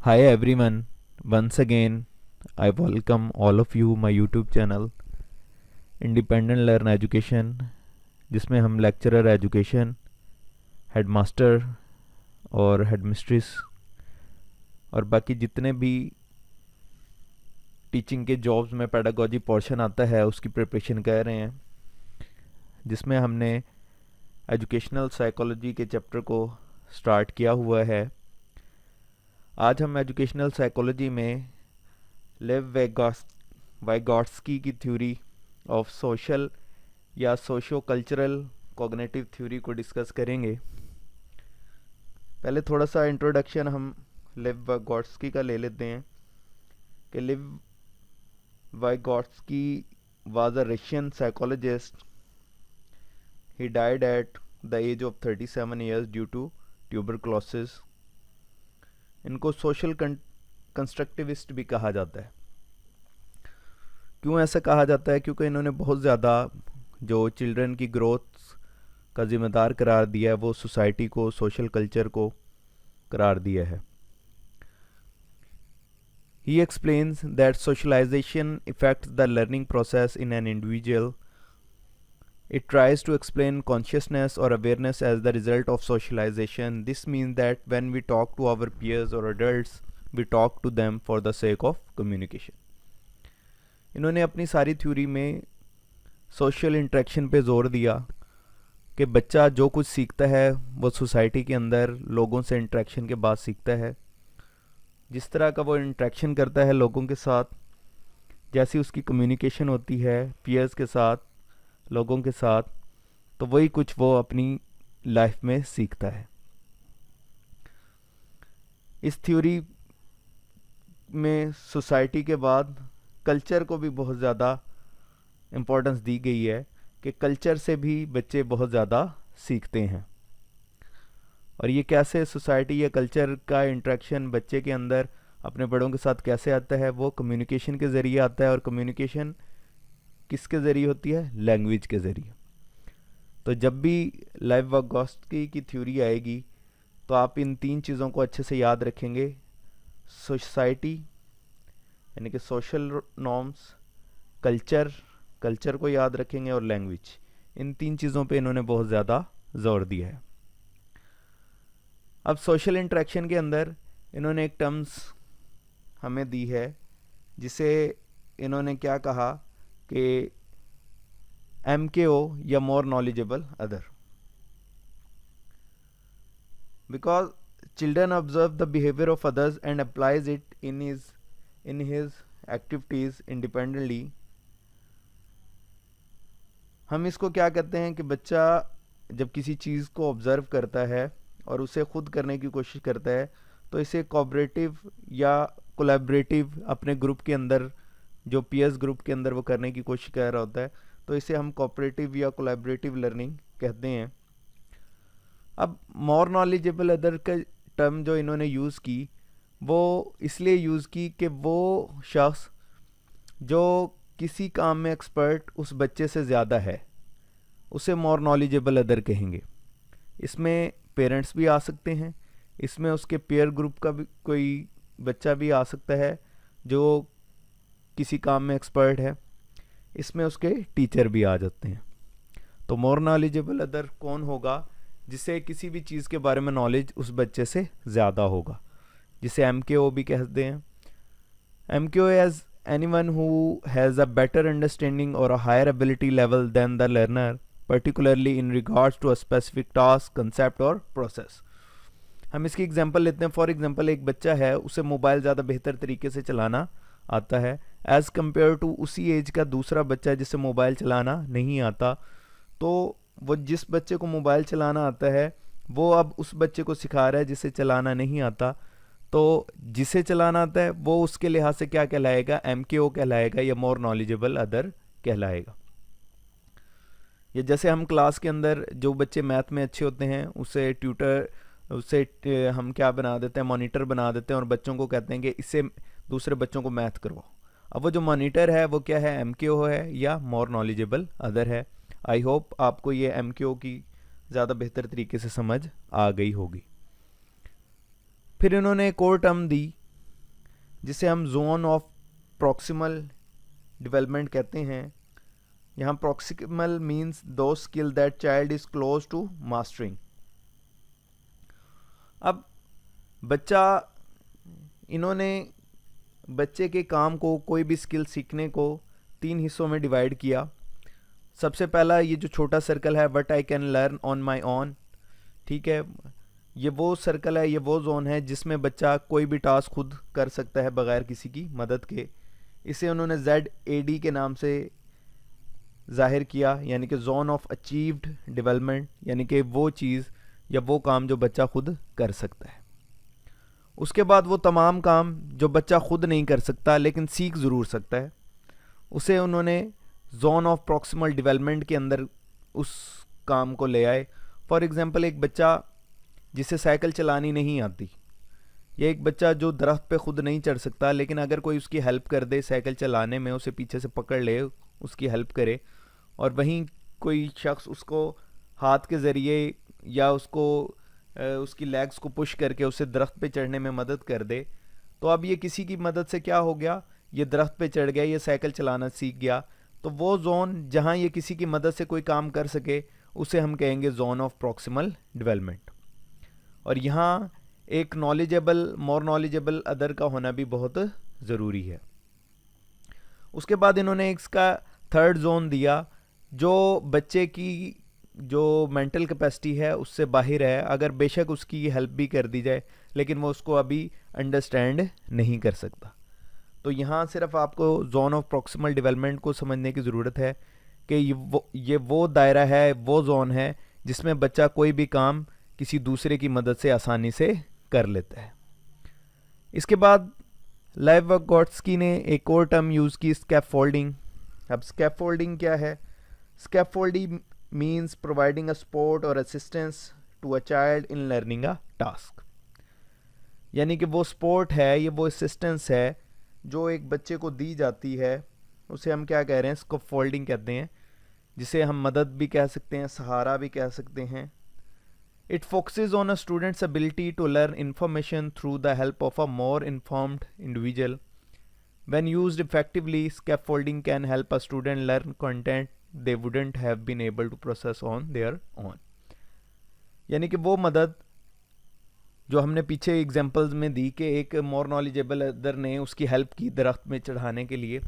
Hi everyone, once again I welcome all of you my YouTube channel Independent Learn Education जिसमें हम lecturer education, headmaster और headmistress और बाकी जितने भी टीचिंग के जॉब्स में पेडागोजी पोर्शन आता है उसकी प्रिपरेशन कर रहे हैं, जिसमें हमने एजुकेशनल साइकोलॉजी के चैप्टर को स्टार्ट किया हुआ है। आज हम एजुकेशनल साइकोलॉजी में लेव वाइगॉट्स्की की थ्योरी ऑफ सोशल या सोशो कल्चरल कॉग्निटिव थ्योरी को डिस्कस करेंगे। पहले थोड़ा सा इंट्रोडक्शन हम लेव वाइगॉट्स्की का ले लेते हैं कि Lev Vygotsky was a Russian psychologist. He died at the age of 37 years due to tuberculosis. इनको सोशल कंस्ट्रक्टिविस्ट भी कहा जाता है। क्यों ऐसा कहा जाता है? क्योंकि इन्होंने बहुत ज़्यादा जो चिल्ड्रन की ग्रोथ का जिम्मेदार करार दिया है वो सोसाइटी को, सोशल कल्चर को करार दिया है। He explains that socialization affects the learning process in an individual. It tries to explain consciousness or awareness as the result of socialization. This means that when we talk to our peers or adults, we talk to them for the sake of communication. इन्होंने अपनी सारी theory में social interaction पे जोर दिया कि बच्चा जो कुछ सीखता है वो सोसाइटी के अंदर लोगों से इंटरेक्शन के बाद सीखता है। जिस तरह का वो इंटरेक्शन करता है लोगों के साथ, जैसी उसकी कम्युनिकेशन होती है पीयर्स के साथ, लोगों के साथ, तो वही कुछ वो अपनी लाइफ में सीखता है। इस थ्योरी में सोसाइटी के बाद कल्चर को भी बहुत ज़्यादा इम्पोर्टेंस दी गई है कि कल्चर से भी बच्चे बहुत ज़्यादा सीखते हैं। और ये कैसे सोसाइटी या कल्चर का इंटरेक्शन बच्चे के अंदर अपने बड़ों के साथ कैसे आता है, वो कम्युनिकेशन के ज़रिए आता है। और कम्युनिकेशन किसके ज़रिए होती है? लैंग्वेज के ज़रिए। तो जब भी लेव वाइगॉट्स्की की थ्योरी आएगी तो आप इन तीन चीज़ों को अच्छे से याद रखेंगे। सोसाइटी यानी कि सोशल नॉर्म्स, कल्चर को याद रखेंगे और लैंग्वेज। इन तीन चीज़ों पे इन्होंने बहुत ज़्यादा जोर दिया है। अब सोशल इंटरेक्शन के अंदर इन्होंने एक टर्म्स हमें दी है जिसे इन्होंने क्या कहा कि MKO या more knowledgeable other. Because children observe the behaviour of others and applies it in his activities independently। हम इसको क्या कहते हैं कि बच्चा जब किसी चीज़ को ऑब्जर्व करता है और उसे खुद करने की कोशिश करता है तो इसे कोऑपरेटिव या कोलैबोरेटिव अपने ग्रुप के अंदर, जो पीयर्स ग्रुप के अंदर वो करने की कोशिश कर रहा होता है, तो इसे हम कोऑपरेटिव या कोलैबोरेटिव लर्निंग कहते हैं। अब मोर नॉलेजेबल अदर का टर्म जो इन्होंने यूज़ की वो इसलिए यूज़ की कि वो शख्स जो किसी काम में एक्सपर्ट उस बच्चे से ज़्यादा है उसे मोर नॉलेजेबल अदर कहेंगे। इसमें पेरेंट्स भी आ सकते हैं, इसमें उसके पेयर ग्रुप का भी कोई बच्चा भी आ सकता है जो किसी काम में एक्सपर्ट है, इसमें उसके टीचर भी आ जाते हैं। तो मोर नॉलेजेबल अदर कौन होगा? जिसे किसी भी चीज़ के बारे में नॉलेज उस बच्चे से ज़्यादा होगा, जिसे MKO भी कहते हैं। MKO as anyone who has a better understanding or a higher ability level than the learner, particularly in regards to a specific task, concept or process। हम इसकी एग्जांपल लेते हैं। फॉर एग्जांपल, एक बच्चा है, उसे मोबाइल ज़्यादा बेहतर तरीके से चलाना आता है एज़ कम्पेयर टू उसी एज का दूसरा बच्चा जिसे मोबाइल चलाना नहीं आता। तो वो जिस बच्चे को मोबाइल चलाना आता है वो अब उस बच्चे को सिखा रहा है जिसे चलाना नहीं आता। तो जिसे चलाना आता है वो उसके लिहाज से क्या कहलाएगा? MKO कहलाएगा या मोर नॉलेजेबल अदर कहलाएगा। या जैसे हम क्लास के अंदर जो बच्चे मैथ में अच्छे होते हैं उसे हम क्या बना देते हैं? मॉनिटर बना देते हैं और बच्चों को कहते हैं कि इससे दूसरे बच्चों को मैथ करवाओ। अब वो जो मॉनिटर है वो क्या है? MKO है या मोर नॉलेजेबल अदर है। आई होप आपको ये MKO की ज़्यादा बेहतर तरीके से समझ आ गई होगी। फिर इन्होंने एक और टर्म दी जिसे हम जोन ऑफ प्रॉक्सिमल डेवलपमेंट कहते हैं। यहाँ proximal means the skill that child is close to mastering. अब इन्होंने बच्चे के काम को, कोई भी स्किल सीखने को 3 हिस्सों में डिवाइड किया। सबसे पहला ये जो छोटा सर्कल है, what I can learn on my own, ठीक है, ये वो सर्कल है, ये वो जोन है जिसमें बच्चा कोई भी टास्क खुद कर सकता है बगैर किसी की मदद के। इसे उन्होंने ZAD के नाम से जाहिर किया, यानी कि जोन ऑफ अचीव्ड डेवलपमेंट, यानी कि वो चीज़ या वो काम जो बच्चा खुद कर सकता है। उसके बाद वो तमाम काम जो बच्चा खुद नहीं कर सकता लेकिन सीख ज़रूर सकता है, उसे उन्होंने जोन ऑफ प्रॉक्सिमल डेवलपमेंट के अंदर उस काम को ले आए। फॉर एग्ज़ाम्पल, एक बच्चा जिसे साइकिल चलानी नहीं आती, या एक बच्चा जो दरख्त पे खुद नहीं चढ़ सकता, लेकिन अगर कोई उसकी हेल्प कर दे साइकिल चलाने में, उसे पीछे से पकड़ ले, उसकी हेल्प करे, और वहीं कोई शख्स उसको हाथ के ज़रिए या उसकी लेग्स को पुश करके उसे दरख्त पे चढ़ने में मदद कर दे, तो अब ये किसी की मदद से क्या हो गया, ये दरख्त पे चढ़ गया, ये साइकिल चलाना सीख गया। तो वो जोन जहाँ ये किसी की मदद से कोई काम कर सके, उसे हम कहेंगे जोन ऑफ प्रॉक्सिमल डेवलपमेंट। और यहाँ एक मोर नॉलेजेबल अदर का होना भी बहुत ज़रूरी है। उसके बाद इन्होंने इसका थर्ड जोन दिया, जो बच्चे की जो मेंटल कैपेसिटी है उससे बाहर है, अगर बेशक उसकी हेल्प भी कर दी जाए लेकिन वो उसको अभी अंडरस्टैंड नहीं कर सकता। तो यहाँ सिर्फ आपको जोन ऑफ प्रॉक्सिमल डेवलपमेंट को समझने की ज़रूरत है कि ये वो दायरा है, वो जोन है जिसमें बच्चा कोई भी काम किसी दूसरे की मदद से आसानी से कर लेता है। इसके बाद लाइवगोट्स्की ने एक और टर्म यूज़ की, स्कैफोल्डिंग। अब स्कैफोल्डिंग क्या है? Scaffolding means providing a support और assistance to a child in learning a task, यानी कि वो सपोर्ट है, ये वो असिस्टेंस है जो एक बच्चे को दी जाती है, उसे हम क्या कह रहे हैं, स्कैफोल्डिंग कहते हैं, जिसे हम मदद भी कह सकते हैं, सहारा भी कह सकते हैं। It focuses on a student's ability to learn information through the help of a more informed individual. When used effectively, scaffolding can help a student learn content they wouldn't have been able to process on their own. यानी कि वो मदद जो हमने पीछे examples में दी कि एक मोर नॉलेजेबल अदर ने उसकी हेल्प की दरख्त में चढ़ाने के लिए,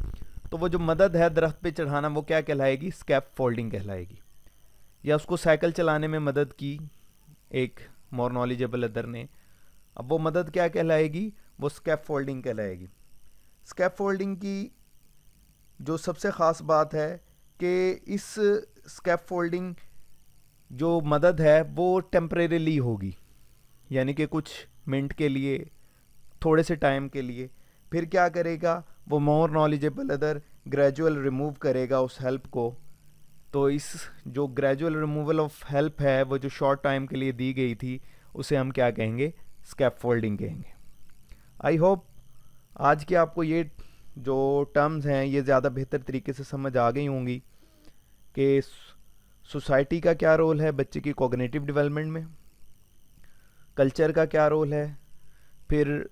तो वो जो मदद है दरख्त पे चढ़ाना, वो क्या कहलाएगी? स्कैफोल्डिंग कहलाएगी। या उसको साइकिल चलाने में मदद की एक मोर नॉलेजेबल अदर ने, अब वो मदद क्या कहलाएगी? वो स्कैफोल्डिंग कहलाएगी। स्कैफोल्डिंग की जो सबसे ख़ास बात है कि इस स्कैफोल्डिंग जो मदद है वो टेम्परेरीली होगी, यानी कि कुछ मिनट के लिए, थोड़े से टाइम के लिए। फिर क्या करेगा वो more knowledgeable other? Gradual remove करेगा उस हेल्प को। तो इस जो ग्रेजुअल रिमूवल ऑफ हेल्प है, वो जो शॉर्ट टाइम के लिए दी गई थी, उसे हम क्या कहेंगे? स्कैफोल्डिंग कहेंगे। आई होप आज के आपको ये जो टर्म्स हैं ये ज़्यादा बेहतर तरीके से समझ आ गई होंगी कि सोसाइटी का क्या रोल है बच्चे की कॉग्निटिव डेवलपमेंट में, कल्चर का क्या रोल है, फिर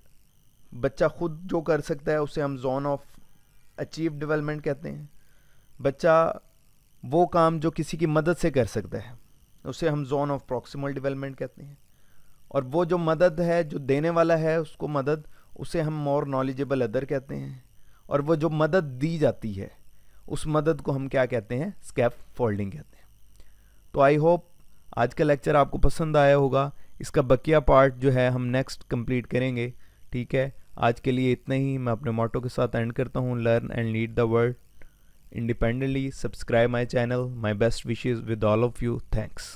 बच्चा खुद जो कर सकता है उसे हम जोन ऑफ अचीव डेवलपमेंट कहते हैं, बच्चा वो काम जो किसी की मदद से कर सकता है उसे हम जोन ऑफ प्रॉक्सिमल डेवलपमेंट कहते हैं, और वो जो मदद है जो देने वाला है उसको मदद, उसे हम मोर नॉलेजेबल अदर कहते हैं, और वो जो मदद दी जाती है उस मदद को हम क्या कहते हैं? स्कैफोल्डिंग कहते हैं। तो आई होप आज का लेक्चर आपको पसंद आया होगा। इसका बकिया पार्ट जो है हम नेक्स्ट कंप्लीट करेंगे। ठीक है, आज के लिए इतना ही। मैं अपने मोटो के साथ एंड करता हूँ, learn and lead the world independently. Subscribe my channel. My best wishes with all of you. Thanks.